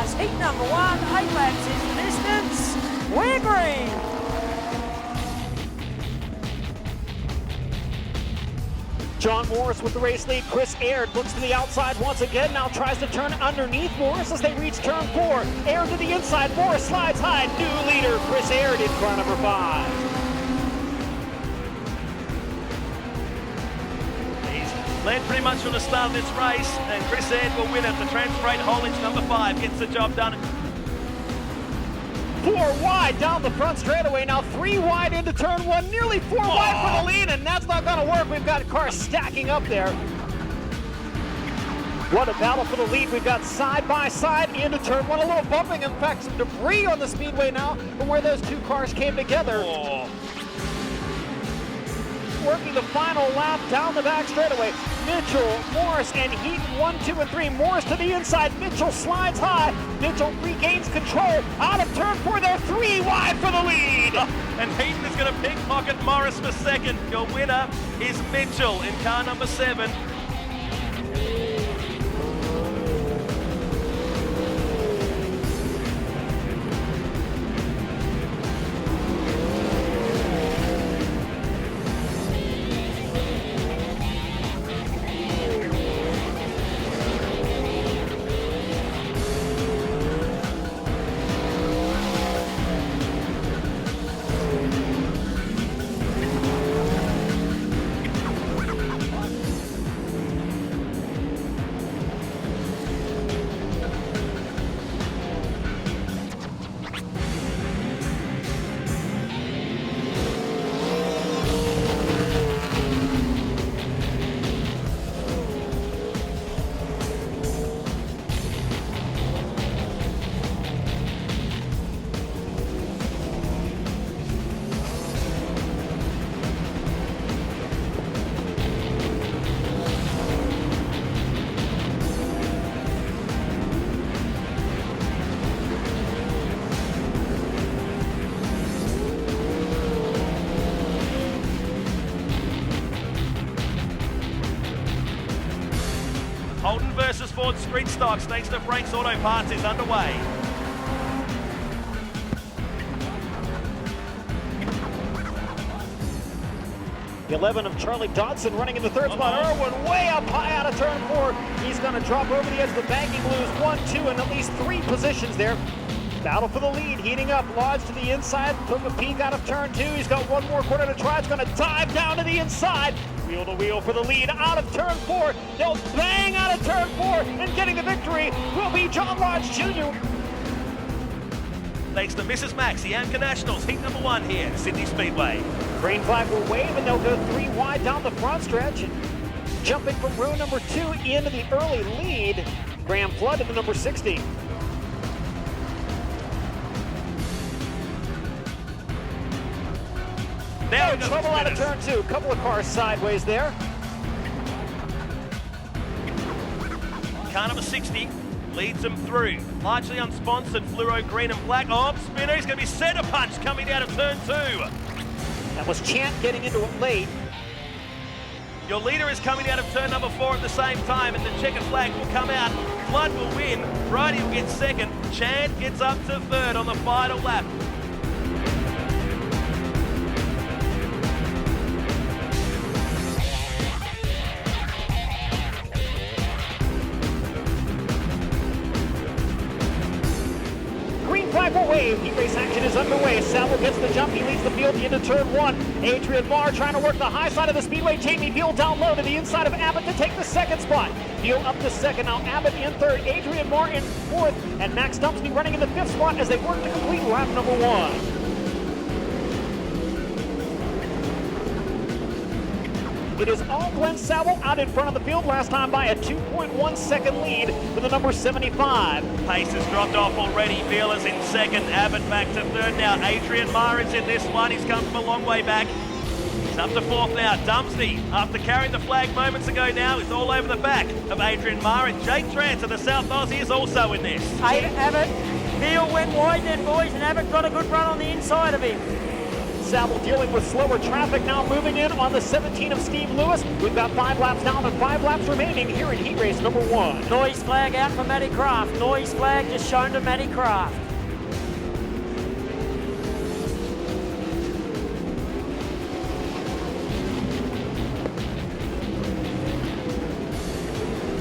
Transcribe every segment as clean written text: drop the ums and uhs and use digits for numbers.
Supercars, heat number 1, 8 laps is the distance. We're green. John Morris with the race lead. Chris Aird looks to the outside once again, now tries to turn underneath Morris as they reach turn 4. Aird to the inside, Morris slides high. New leader, Chris Aird in car number 5. He's led pretty much from the start of this race, and Chris Aird will win it. The transfer rate haulage number 5 gets the job done. 4 wide down the front straightaway, now 3 wide into turn 1, nearly 4 wide for the lead, and that's not going to work. We've got cars stacking up there. What a battle for the lead. We've got side by side into turn 1, a little bumping, in fact some debris on the speedway now from where those two cars came together. Working the final lap down the back straightaway. Mitchell, Morris, and Heaton 1, 2, and 3. Morris to the inside. Mitchell slides high. Mitchell regains control. Out of turn 4, they're 3 wide for the lead. And Heaton is going to pickpocket Morris for second. Your winner is Mitchell in car number 7. Holden versus Ford Street Stocks, thanks to Frank's Auto Parts, is underway. The 11 of Charlie Dodson running in the third spot. Irwin way up high out of turn 4. He's going to drop over the edge of the banking, lose 1, 2, and at least 3 positions there. Battle for the lead, heating up. Lodge to the inside, took a peek out of turn 2. He's got 1 more quarter to try. It's going to dive down to the inside. Wheel to wheel for the lead out of turn 4. They'll bang out of turn 4, and getting the victory will be John Lodge Jr. Thanks to Mrs. Max, Yamka Nationals, heat number 1 here at Sydney Speedway. Green flag will wave, and they'll go 3 wide down the front stretch. And jumping from row number 2 into the early lead, Graham Flood to the number 60. Now No trouble out of turn 2. A couple of cars sideways there. Car number 60 leads them through. Largely unsponsored, fluoro green and black. Oh, Spinner, he's going to be centre punch coming out of turn 2. That was Chant getting into it late. Your leader is coming out of turn number 4 at the same time, and the checkered flag will come out. Flood will win. Brady will get second. Chant gets up to third on the final lap. Flag will wave. Heat race action is underway. Saville gets the jump. He leads the field into turn 1. Adrian Marr trying to work the high side of the speedway. Jamie Veal down low to the inside of Abbott to take the second spot. Veal up to second. Now Abbott in third. Adrian Marr in fourth. And Max Dumpsney running in the 5th spot as they work to complete lap number 1. It is all Glenn Saville out in front of the field last time by a 2.1 second lead for the number 75. Pace has dropped off already. Veal is in second. Abbott back to third now. Adrian Marr is in this one. He's come from a long way back. He's up to 4th now. Dumpsney, after carrying the flag moments ago now, is all over the back of Adrian Marr. And Jake Trance of the South Aussie is also in this. Abbott, Veal went wide then, boys, and Abbott got a good run on the inside of him. Saville dealing with slower traffic now, moving in on the 17 of Steve Lewis. We've got 5 laps down and 5 laps remaining here in heat race number 1. Noise flag out for Matty Craft. Noise flag just shown to Matty Craft.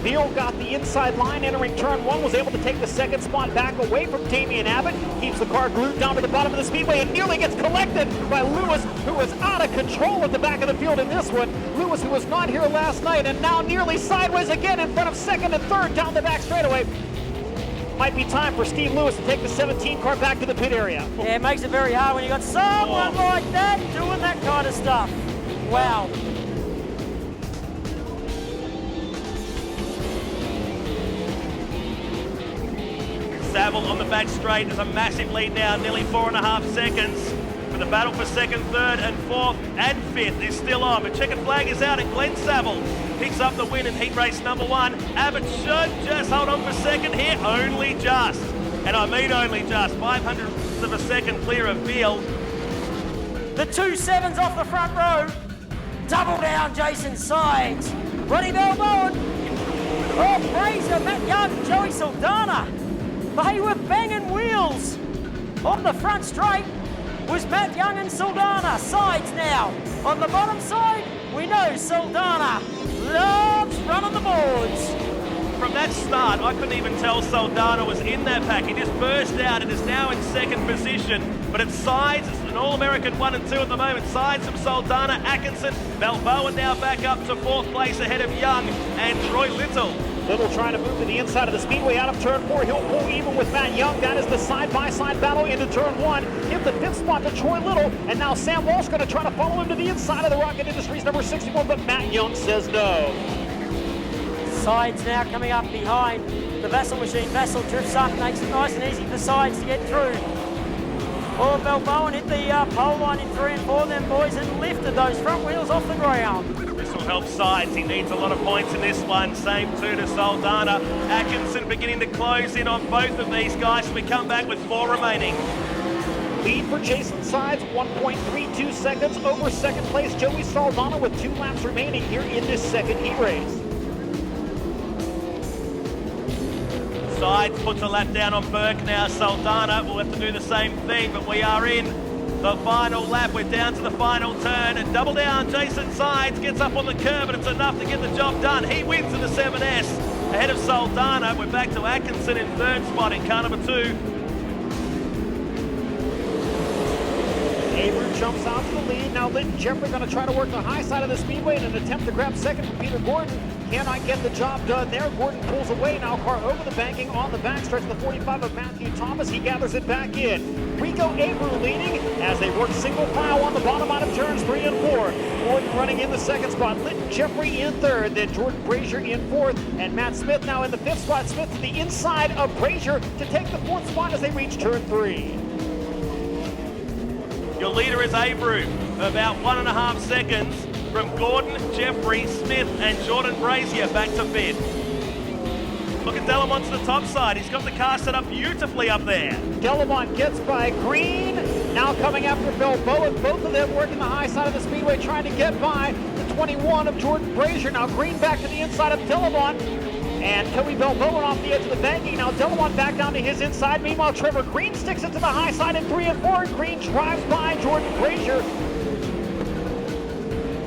Neil got the inside line entering turn 1, was able to take the second spot back away from Damian Abbott, keeps the car glued down to the bottom of the speedway and nearly gets collected by Lewis, who is out of control at the back of the field in this one. Lewis, who was not here last night and now nearly sideways again in front of second and third down the back straightaway. Might be time for Steve Lewis to take the 17 car back to the pit area. Yeah, it makes it very hard when you got someone like that doing that kind of stuff. Wow. Saville on the back straight. There's a massive lead now, nearly 4.5 seconds. But the battle for second, third, and fourth, and fifth is still on. But checkered flag is out, and Glenn Saville picks up the win in heat race number 1. Abbott should just hold on for second here, only just. And I mean only just. 500ths of a second clear of field. The 2.7s off the front row. Double down Jason Sides. Ronnie Balboa. Oh, Fraser, Matt Young, Joey Saldana. They were banging wheels. On the front straight was Matt Young and Saldana. Sides now. On the bottom side, we know Saldana loves running the boards. From that start, I couldn't even tell Saldana was in that pack. He just burst out and is now in second position. But it's Sides, it's an All-American 1 and 2 at the moment. Sides from Saldana, Atkinson, Balboa now back up to 4th place ahead of Young and Troy Little. Little trying to move to the inside of the speedway out of turn 4. He'll pull even with Matt Young. That is the side-by-side battle into turn 1. Give the 5th spot to Troy Little, and now Sam Walsh going to try to follow him to the inside of the Rocket Industries number 61, but Matt Young says no. Sides now coming up behind the Vassal machine. Vassal drifts up, makes it nice and easy for Sides to get through. Oh, Balboa hit the pole line in 3 and 4, then boys, and lifted those front wheels off the ground. This will help Sides. He needs a lot of points in this one. Same too to Saldana. Atkinson beginning to close in on both of these guys. We come back with 4 remaining. Lead for Jason Sides, 1.32 seconds over second place Joey Saldana with 2 laps remaining here in this second heat race. Sides puts a lap down on Burke now. Saldana will have to do the same thing, but we are in the final lap. We're down to the final turn, and double down Jason Sides gets up on the curb, and it's enough to get the job done. He wins in the 7S ahead of Saldana. We're back to Atkinson in 3rd spot in car number 2. Avery jumps out to the lead. Now Linton Jeffrey going to try to work the high side of the speedway in an attempt to grab second from Peter Gordon. Cannot get the job done there. Gordon pulls away. Now car over the banking on the backstretch. The 45 of Matthew Thomas. He gathers it back in. Rico Avery leading as they work single file on the bottom out of turns 3 and 4. Gordon running in the 2nd spot. Linton Jeffrey in 3rd. Then Jordan Brazier in 4th. And Matt Smith now in the 5th spot. Smith to the inside of Brazier to take the 4th spot as they reach turn 3. Your leader is Abreu, about 1.5 seconds from Gordon, Jeffrey, Smith, and Jordan Brazier back to 5th. Look at Delamont to the top side. He's got the car set up beautifully up there. Delamont gets by Green. Now coming after Balboa. Both of them working the high side of the speedway, trying to get by the 21 of Jordan Brazier. Now Green back to the inside of Delamont. And Toby Balboa off the edge of the banking. Now Delamont back down to his inside. Meanwhile, Trevor Green sticks it to the high side in 3 and 4. Green drives by Jordan Brazier.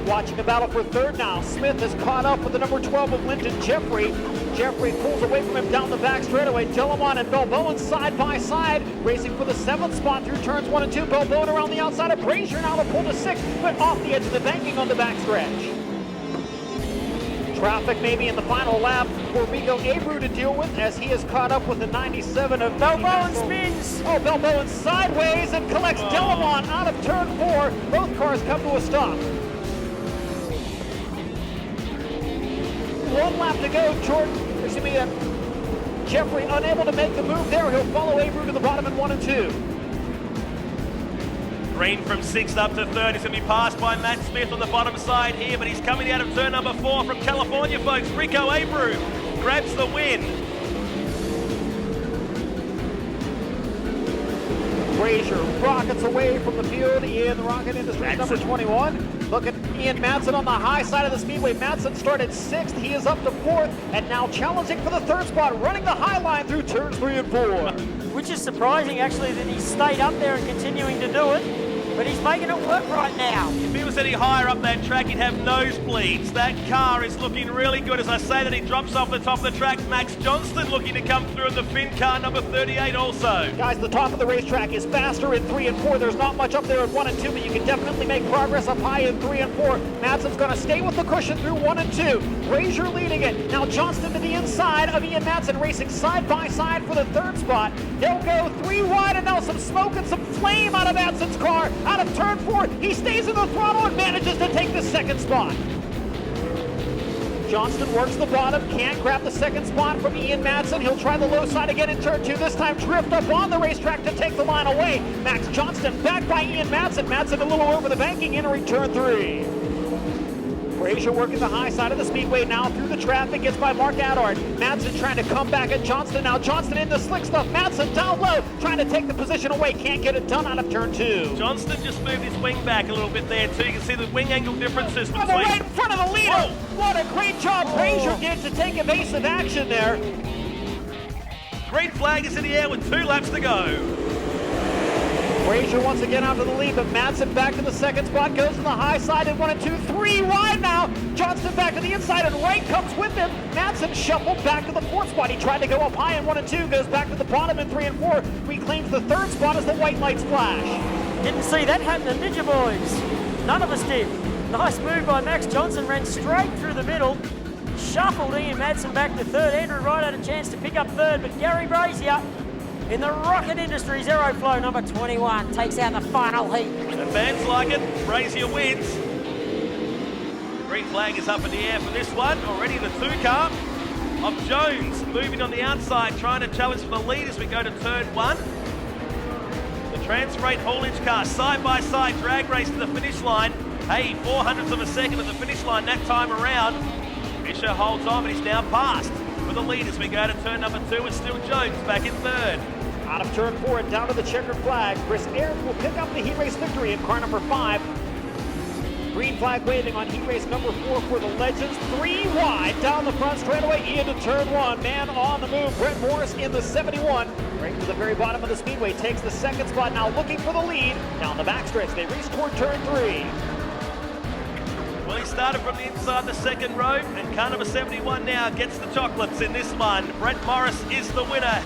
Watching the battle for 3rd now. Smith has caught up with the number 12 of Linton Jeffrey. Jeffrey pulls away from him down the back straightaway. Delamont and Balboa side by side, racing for the 7th spot through turns 1 and 2. Balboa around the outside of Brazier now to pull to 6th, but off the edge of the banking on the backstretch. Traffic maybe in the final lap for Rico Abreu to deal with as he has caught up with the 97 of Balboa spins. Oh, Balboa sideways and collects Delamont out of turn 4. Both cars come to a stop. 1 lap to go. Jeffrey unable to make the move there. He'll follow Abreu to the bottom in 1 and 2. Green from 6th up to 3rd. He's going to be passed by Matt Smith on the bottom side here, but he's coming out of turn number 4 from California, folks. Rico Abreu grabs the win. Frazier rockets away from the field in Rocket Industries number 21. Look at Ian Madsen on the high side of the speedway. Madsen started 6th. He is up to 4th and now challenging for the 3rd spot, running the high line through turns 3 and 4. Which is surprising, actually, that he stayed up there and continuing to do it. But he's making it work right now. If he was any higher up that track, he'd have nosebleeds. That car is looking really good. As I say that, he drops off the top of the track. Max Johnston looking to come through in the Finn car, number 38 also. Guys, the top of the racetrack is faster in 3 and 4. There's not much up there in 1 and 2, but you can definitely make progress up high in 3 and 4. Madsen's going to stay with the cushion through 1 and 2. Frazier leading it. Now Johnston to the inside of Ian Madsen, racing side by side for the 3rd spot. They'll go 3 wide, and now some smoke and some flame out of Madsen's car. Out of turn 4, he stays in the throttle and manages to take the 2nd spot. Johnston works the bottom, can't grab the 2nd spot from Ian Madsen. He'll try the low side again in turn 2, this time drift up on the racetrack to take the line away. Max Johnston back by Ian Madsen. Madsen a little over the banking, entering turn 3. Frazier working the high side of the speedway now through the traffic, gets by Mark Adard. Madsen trying to come back at Johnston. Now Johnston in the slick stuff. Madsen down low, trying to take the position away. Can't get it done out of turn 2. Johnston just moved his wing back a little bit there too. You can see the wing angle differences between... Right in front of the leader. Whoa. What a great job Frazier did to take evasive action there. Green flag is in the air with 2 laps to go. Frazier once again out to the lead, but Madsen back to the 2nd spot, goes to the high side in 1 and 2, 3 wide now. Johnston back to the inside, and Wright comes with him. Madsen shuffled back to the 4th spot. He tried to go up high in 1 and 2, goes back to the bottom in 3 and 4, reclaims the 3rd spot as the white lights flash. Didn't see that happening, did you, boys? None of us did. Nice move by Max Johnston, ran straight through the middle, shuffled Ian Madsen back to 3rd. Andrew Wright had a chance to pick up 3rd, but Gary Brazier in the Rocket Industries Aeroflow number 21 takes out the final heat. The fans like it. Brazier wins. Green flag is up in the air for this one. Already the 2 car of Jones moving on the outside, trying to challenge for the lead as we go to turn 1. The Transfreight haulage car side by side drag race to the finish line. Hey, 0.04 of a second at the finish line that time around. Fisher holds on, but he's now passed for the lead as we go to turn number 2. It's still Jones back in 3rd. Out of turn 4 and down to the checkered flag. Chris Ayers will pick up the heat race victory in car number 5. Green flag waving on heat race number 4 for the Legends. 3 wide down the front straightaway into turn 1. Man on the move. Brett Morris in the 71. Right to the very bottom of the speedway. Takes the 2nd spot. Now looking for the lead. Down the backstretch. They race toward turn 3. Well, he started from the inside the 2nd row, and car number 71 now gets the chocolates in this one. Brett Morris is the winner.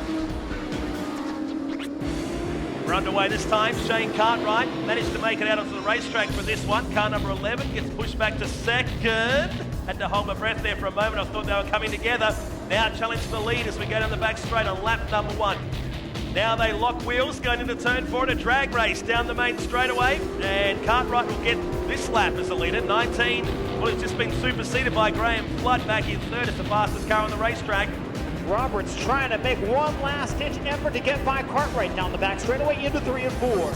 We're underway this time. Shane Cartwright managed to make it out onto the racetrack for this one. Car number 11 gets pushed back to 2nd. Had to hold my breath there for a moment. I thought they were coming together. Now challenge for the lead as we go down the back straight on lap number 1. Now they lock wheels going into turn 4 in a drag race down the main straightaway. And Cartwright will get this lap as the leader. 19. Well, it's just been superseded by Graham Flood back in 3rd as the fastest car on the racetrack. Roberts trying to make one last-ditch effort to get by Cartwright down the back straightaway into 3 and 4. Sure,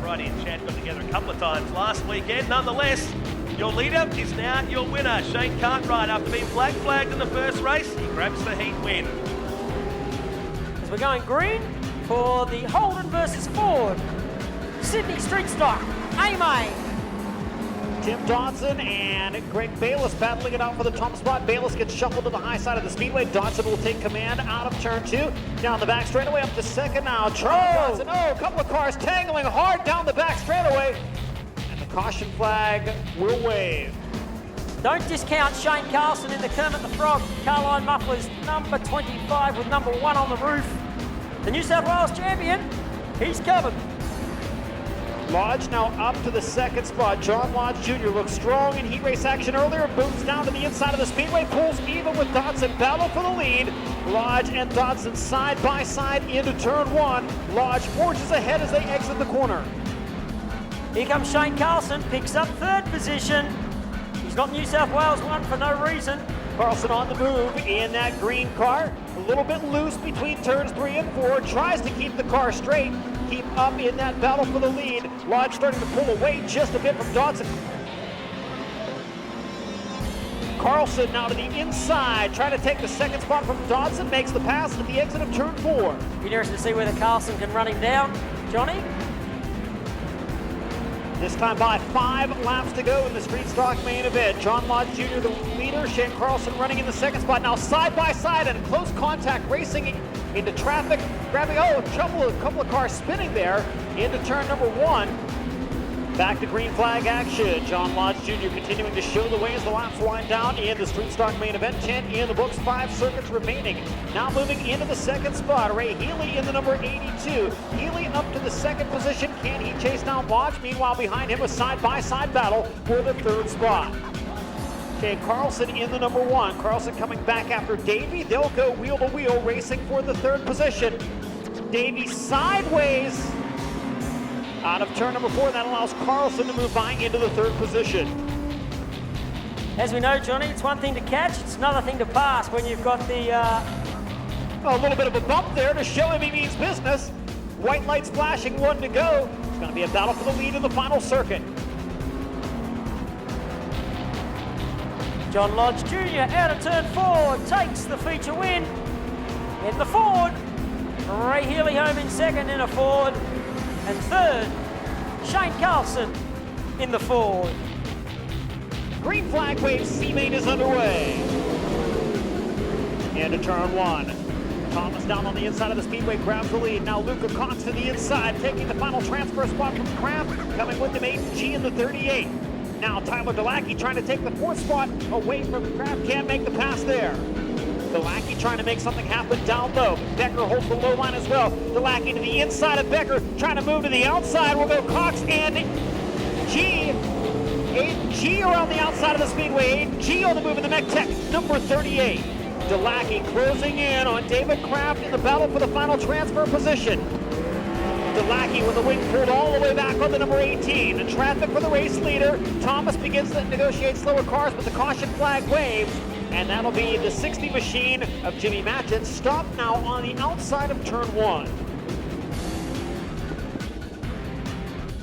Brady and Chad got together a couple of times last weekend. Nonetheless, your leader is now your winner. Shane Cartwright, after being flagged in the first race, he grabs the heat win. As we're going green for the Holden versus Ford Sydney Street Stock A-Main. Tim Dodson and Greg Bayless battling it out for the top spot. Bayless gets shuffled to the high side of the speedway. Dodson will take command out of turn 2. Down the back straightaway up to 2nd now. Charles Dodson, a couple of cars tangling hard down the back straightaway. And the caution flag will wave. Don't discount Shane Carlson in the Kermit the Frog Carline Mufflers number 25 with number 1 on the roof. The New South Wales champion, he's covered. Lodge now up to the 2nd spot. John Lodge Jr. looks strong in heat race action earlier. Booms down to the inside of the speedway. Pulls even with Dodson. Battle for the lead. Lodge and Dodson side by side into turn 1. Lodge forges ahead as they exit the corner. Here comes Shane Carlson, picks up 3rd position. He's got New South Wales 1 for no reason. Carlson on the move in that green car. A little bit loose between turns 3 and 4. Tries to keep the car straight. Keep up in that battle for the lead. Lodge starting to pull away just a bit from Dodson. Carlson now to the inside, trying to take the 2nd spot from Dodson. Makes the pass at the exit of turn 4. Be interested to see whether Carlson can run him down. Johnny? This time by 5 laps to go in the street stock main event. John Lodge Jr., the leader. Shane Carlson running in the second spot. Now side by side and close contact, racing into traffic. Grabbing, a couple of cars spinning there into turn number 1. Back to green flag action. John Lodge Jr. continuing to show the way as the laps wind down in the street stock main event. 10 in the books, 5 circuits remaining. Now moving into the second spot. Ray Healy in the number 82. Healy up to the second position. Can he chase down Lodge? Meanwhile, behind him a side-by-side battle for the third spot. Okay, Carlson in the number 1. Carlson coming back after Davey. They'll go wheel to wheel, racing for the third position. Davey sideways out of turn number 4. That allows Carlson to move by into the third position. As we know, Johnny, it's one thing to catch, it's another thing to pass when you've got the... A little bit of a bump there to show him he means business. White lights flashing, 1 to go. It's going to be a battle for the lead in the final circuit. John Lodge Jr. out of turn 4 takes the feature win in the Ford. Ray Healy home in second in a Ford. And third, Shane Carlson in the Ford. Green flag wave, C-main is underway. Into turn 1. Thomas down on the inside of the speedway grabs the lead. Now Luca Cox to the inside, taking the final transfer spot from Kraft. Coming with him, G in the 38. Now Tyler Delackey trying to take the 4th spot away from Kraft. Can't make the pass there. Delackey trying to make something happen down low. Becker holds the low line as well. Delackey to the inside of Becker, trying to move to the outside. We'll go Cox and G. G around the outside of the speedway. G on the move in the mech tech, number 38. Delackey closing in on David Kraft in the battle for the final transfer position. Delackey with the wing pulled all the way back on the number 18. In traffic for the race leader. Thomas begins to negotiate slower cars, but the caution flag waves. And that'll be the 60 machine of Jimmy Matchett, stopped now on the outside of turn 1.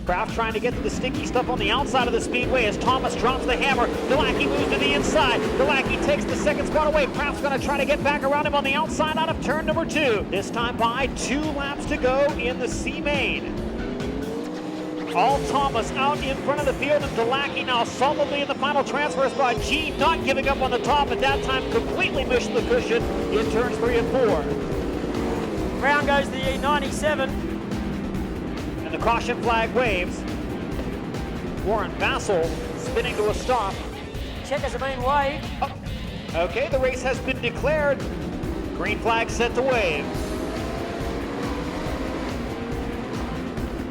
Kraft trying to get to the sticky stuff on the outside of the speedway as Thomas drops the hammer. Delackey moves to the inside. Delackey takes the second spot away. Kraft's going to try to get back around him on the outside out of turn number 2. This time by 2 laps to go in the C-main. All Thomas out in front of the field, and Delackey now solidly in the final transfer spot. G not giving up on the top at that time, completely missed the cushion in turns 3 and 4. Round goes the 97. And the caution flag waves. Warren Vassell spinning to a stop. Checkers have been waved. Oh, okay, the race has been declared. Green flag set to wave.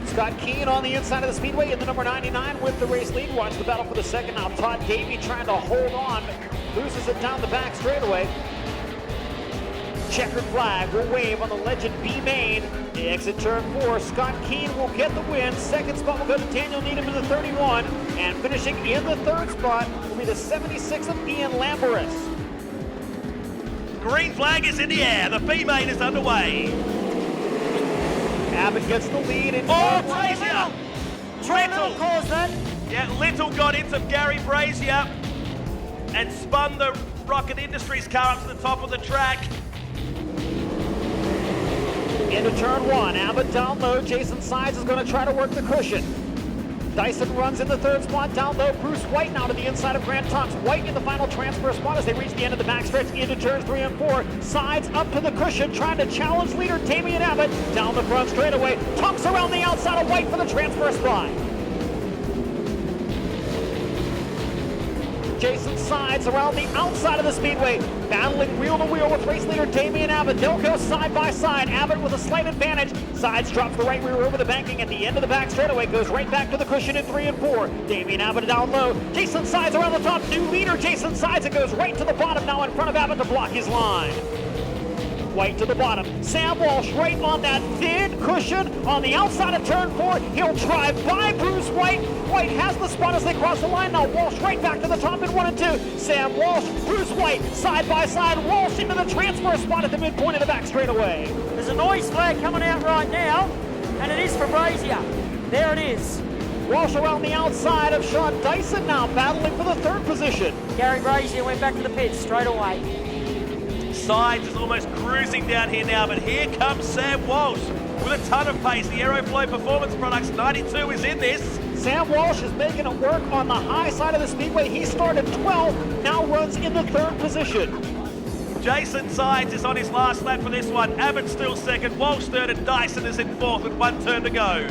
Scott Keane on the inside of the speedway in the number 99 with the race lead. Watch the battle for the second now. Todd Davey trying to hold on, loses it down the back straightaway. Checkered flag will wave on the Legend B main. The exit turn 4. Scott Keane will get the win. Second spot will go to Daniel Needham in the 31. And finishing in the third spot will be the 76 of Ian Lamberis. Green flag is in the air. The B main is underway. Abbott gets the lead. And Brazier! Little caused that. Yeah, Little got into Gary Brazier and spun the Rocket Industries car up to the top of the track. Into turn 1. Abbott down low. Jason Sides is going to try to work the cushion. Dyson runs in the third spot down low. Bruce White now to the inside of Grant Tunks. White in the final transfer spot as they reach the end of the backstretch into turns 3 and 4. Sides up to the cushion, trying to challenge leader Damian Abbott. Down the front straightaway. Tunks around the outside of White for the transfer spot. Jason Sides around the outside of the speedway, battling wheel to wheel with race leader Damian Abbott. They'll go side by side. Abbott with a slight advantage. Sides drops the right rear over the banking at the end of the back straightaway, goes right back to the cushion in 3 and 4. Damian Abbott down low. Jason Sides around the top. New leader Jason Sides. It goes right to the bottom now in front of Abbott to block his line. White to the bottom. Sam Walsh right on that thin cushion on the outside of turn 4. He'll drive by Bruce White. White has the spot as they cross the line. Now Walsh right back to the top in 1 and 2. Sam Walsh, Bruce White, side by side. Walsh into the transfer spot at the midpoint of the back straightaway. There's a noise flag coming out right now, and it is for Brazier. There it is. Walsh around the outside of Sean Dyson now battling for the third position. Gary Brazier went back to the pits straight away. Sides is almost cruising down here now, but here comes Sam Walsh. with a ton of pace. The Aeroflow Performance Products 92 is in this. Sam Walsh is making it work on the high side of the speedway. He started 12, now runs in the 3rd position. Jason Sides is on his last lap for this one. Abbott still 2nd, Walsh 3rd, and Dyson is in 4th with 1 turn to go.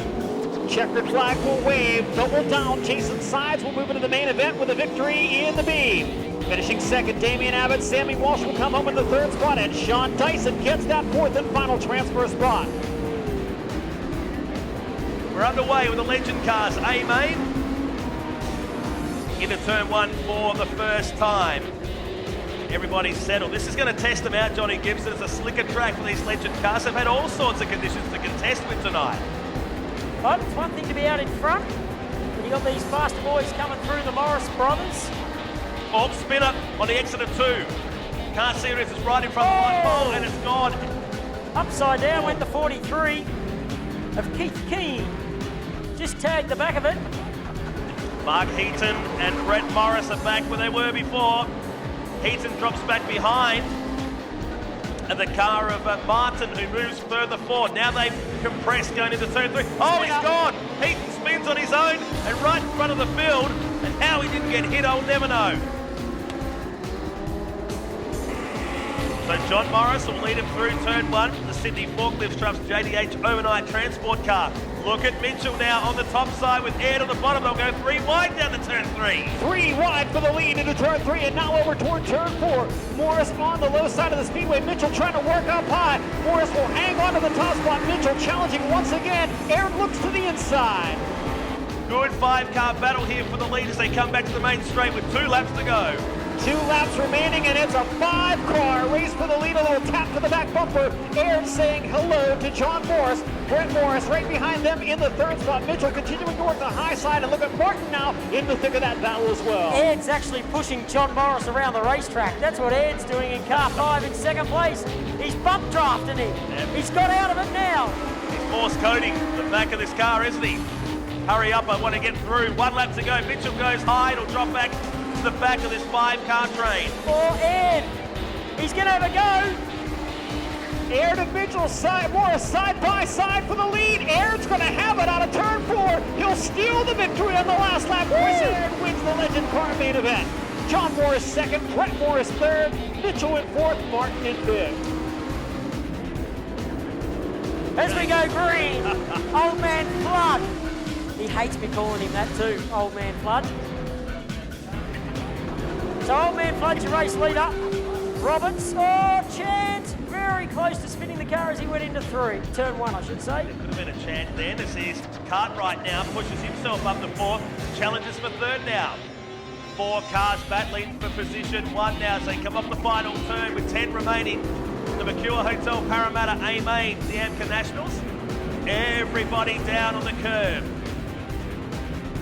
Checkered flag will wave, double down. Jason Sides will move into the main event with a victory in the B. Finishing 2nd, Damian Abbott. Sammy Walsh will come home in the 3rd spot, and Sean Dyson gets that 4th and final transfer spot. We're underway with the Legend Cars A-Main into turn 1 for the first time. Everybody's settled. This is going to test them out, Johnny Gibson. It's a slicker track for these Legend Cars. They've had all sorts of conditions to contest with tonight. But it's one thing to be out in front, but you got these faster boys coming through, the Morris brothers. Oh, spinner on the exit of 2. Can't see it, it's right in front of the line pole, and it's gone. Upside down went the 43 of Keith Keane. Just tagged the back of it. Mark Heaton and Brett Morris are back where they were before. Heaton drops back behind the car of Martin, who moves further forward. Now they've compressed going into turn 3. Oh, he's gone! Heaton spins on his own and right in front of the field. And how he didn't get hit, I'll never know. So John Morris will lead him through turn 1. The Sydney Forklift Trucks JDH overnight transport car. Look at Mitchell now on the top side with Aird on the bottom. They'll go 3 wide down to turn 3. 3 wide for the lead into turn 3, and now over toward turn 4. Morris on the low side of the speedway. Mitchell trying to work up high. Morris will hang on to the top spot. Mitchell challenging once again. Aird looks to the inside. Good 5-car battle here for the lead as they come back to the main straight with 2 laps to go. 2 laps remaining, and it's a 5-car race for the lead. A little tap to the back bumper. Aird saying hello to John Morris. Brett Morris right behind them in the 3rd spot. Mitchell continuing to work the high side, and look at Martin now in the thick of that battle as well. Aird's actually pushing John Morris around the racetrack. That's what Aird's doing in car 5 in 2nd place. He's bump drafting him. Yep. He's got out of it now. He's force coding the back of this car, isn't he? Hurry up, I want to get through. 1 lap to go. Mitchell goes high. It'll drop back to the back of this 5-car train. For Aird. He's going to have a go. Aird and Mitchell Morris side by side for the lead. Aird's going to have it out of turn 4. He'll steal the victory on the last lap. Chris Aird wins the Legend Car main event. John Morris 2nd, Brett Morris 3rd, Mitchell in 4th, Martin in 5th. As we go green, Old Man Flood. He hates me calling him that too, Old Man Flood. So Old Man Flood's your race leader. Roberts, chance, very close to spinning the car as he went into 3. Turn 1, I should say. There could have been a chance then as his Cartwright now pushes himself up to 4th, challenges for 3rd now. 4 cars battling for position 1 now as they come off the final turn with 10 remaining. The Mercure Hotel Parramatta A-Main, the AMCA Nationals. Everybody down on the curve.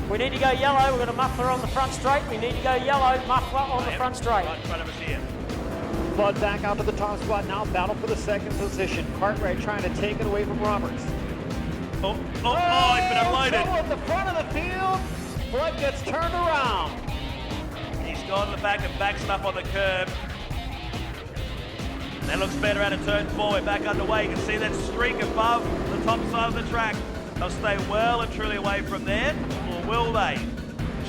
We need to go yellow. We've got a muffler on the front straight. We need to go yellow, muffler on the front straight. Right in front of us here. Flood back out to the top spot now. Battle for the 2nd position. Cartwright trying to take it away from Roberts. Oh, he's been unloaded. Trouble at the front of the field. Flood gets turned around. He's gone to the back and backs it up on the curb. That looks better out of turn 4. We're back underway. You can see that streak above the top side of the track. They'll stay well and truly away from there, or will they?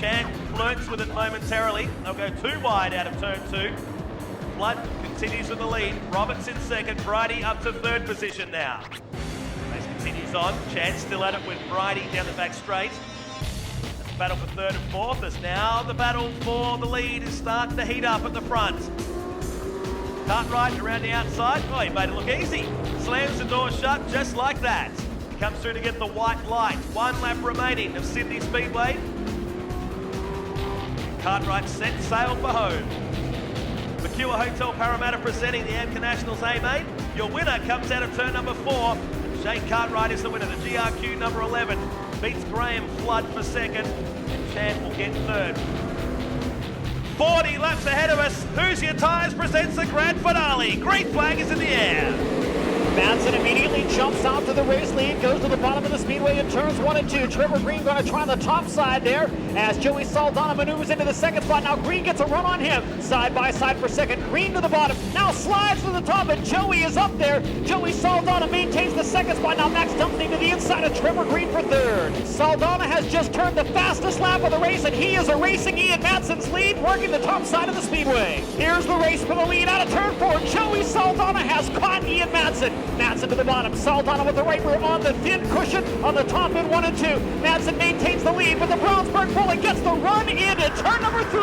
Chan flirts with it momentarily. They'll go 2 wide out of turn 2. Flood continues with the lead. Roberts in 2nd. Bridie up to 3rd position now. Race continues on. Chan still at it with Bridie down the back straight. The battle for 3rd and 4th as now the battle for the lead is starting to heat up at the front. Cartwright around the outside. Oh, he made it look easy. Slams the door shut just like that. He comes through to get the white light. 1 lap remaining of Sydney Speedway. Cartwright set sail for home. Mercure Hotel Parramatta presenting the AMCA Nationals A-Main. Your winner comes out of turn number 4. Shane Cartwright is the winner. The GRQ number 11 beats Graham Flood for 2nd. And Chan will get 3rd. 40 laps ahead of us. Who's Your Tyres presents the grand finale. Green flag is in the air. Madsen immediately jumps out to the race lead, goes to the bottom of the speedway in turns 1 and 2. Trevor Green going to try on the top side there. as Joey Saldana maneuvers into the second spot. Now Green gets a run on him. Side by side for second. Green to the bottom. Now slides to the top, and Joey is up there. Joey Saldana maintains the second spot. Now Max dumping to the inside of Trevor Green for third. Saldana has just turned the fastest lap of the race, and he is erasing Ian Madsen's lead, working the top side of the speedway. Here's the race for the lead out of turn 4. Joey Saldana has caught Ian Madsen. Madsen to the bottom. Saldana with the right rear on the thin cushion on the top in 1 and 2. Madsen maintains the lead, but the Brownsburg bullet gets the run into turn number 3.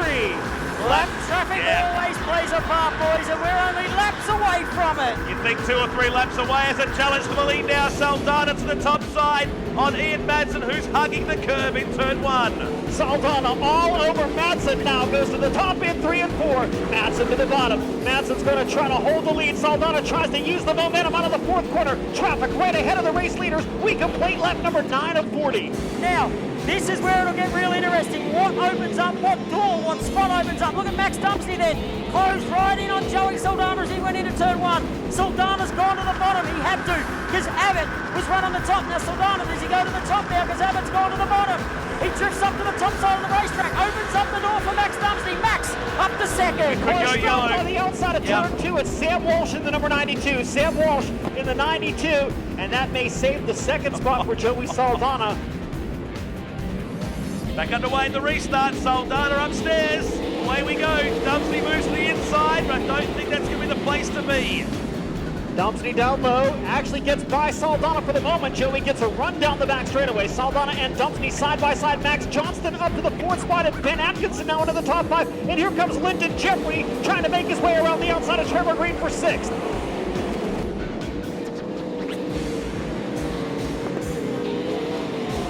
Lap traffic always plays a part, boys, and we're only laps away from it. You think 2 or 3 laps away as a challenge for the lead now. Saldana to the top side on Ian Madsen, who's hugging the curb in turn 1. Saldana all over Madsen now, goes to the top in 3 and 4. Madsen to the bottom. Madsen's going to try to hold the lead. Saldana tries to use the momentum out of the fourth corner. Traffic right ahead of the race leaders. We complete lap number 9 of 40. Now, this is where it'll get real interesting. What opens up, what door, what spot opens up? Look at Max Dumpsey then. Closed right in on Joey Saldana as he went into turn 1. Saldana's gone to the bottom. He had to, because Abbott was right on the top. Now Saldana, does he go to the top now because Abbott's gone to the bottom? He drifts up to the top side of the racetrack, opens up the door for Max Dumpsey. Max up to second. Go yellow. On the outside of turn 2, it's Sam Walsh in the number 92. Sam Walsh in the 92, and that may save the second spot for Joey Saldana. Back underway in the restart. Saldana upstairs. Away we go. Dumpsey moves to the inside, but I don't think that's going to be the place to be. Dumpsey down low, actually gets by Saldana for the moment. Joey gets a run down the back straightaway. Saldana and Dumpsey side by side. Max Johnston up to the 4th spot, and Ben Atkinson now into the top 5. And here comes Lyndon Jeffrey trying to make his way around the outside of Trevor Green for 6th.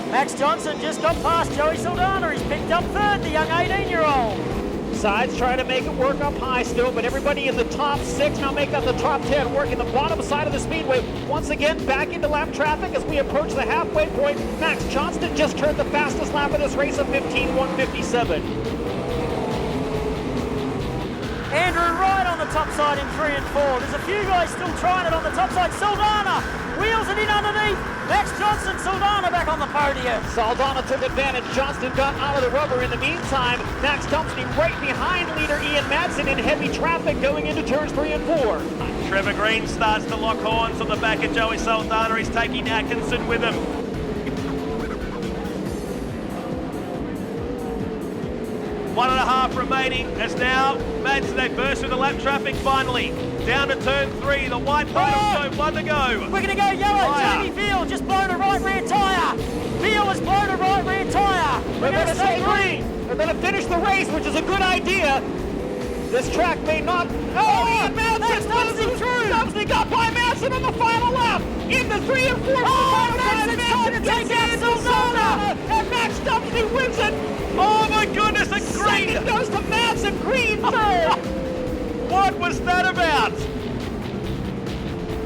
Max Johnson just got past Joey Saldana. He's picked up 3rd, the young 18-year-old. Sides trying to make it work up high still, but everybody in the top 6 now make up the top 10, working the bottom side of the speedway. Once again, back into lap traffic as we approach the halfway point. Max Johnston just turned the fastest lap of this race of 15:157. Andrew Wright on the top side in 3 and 4. There's a few guys still trying it on the top side. Saldana wheels it in underneath. Max Johnson, Saldana back on the podium. Saldana took advantage. Johnston got out of the rubber. In the meantime, Max Dumpsey right behind leader Ian Madsen in heavy traffic going into turns 3 and 4. Trevor Green starts to lock horns on the back of Joey Saldana. He's taking Atkinson with him. One and a half remaining as now Madsen, they burst through the lap traffic finally. Down to turn 3, the white flag, 1 to go. We're going to go yellow. Jamie Field just blown a right rear tyre. Field has blown a right rear tyre. We're going to stay green. They're going to finish the race, which is a good idea. This track may not... Ian Madsen losing through. Dumpsey got by Madsen on the final lap. Into 3 and 4. Madsen's trying to take out Saldana. And Max Dumpsey wins it. Oh my goodness, a Green! Second goes to Madsen, Green third! What was that about?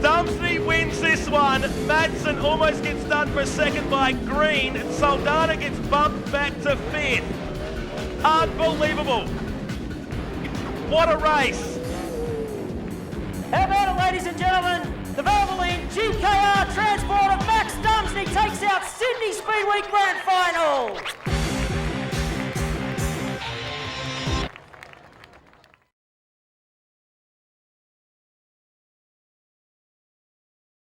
Dumpsey wins this one. Madsen almost gets done for a second by Green, and Saldana gets bumped back to 5th. Unbelievable. What a race. How about it, ladies and gentlemen? The Valvoline GKR Transporter Max Dumpsey takes out Sydney Speedweek Grand Final.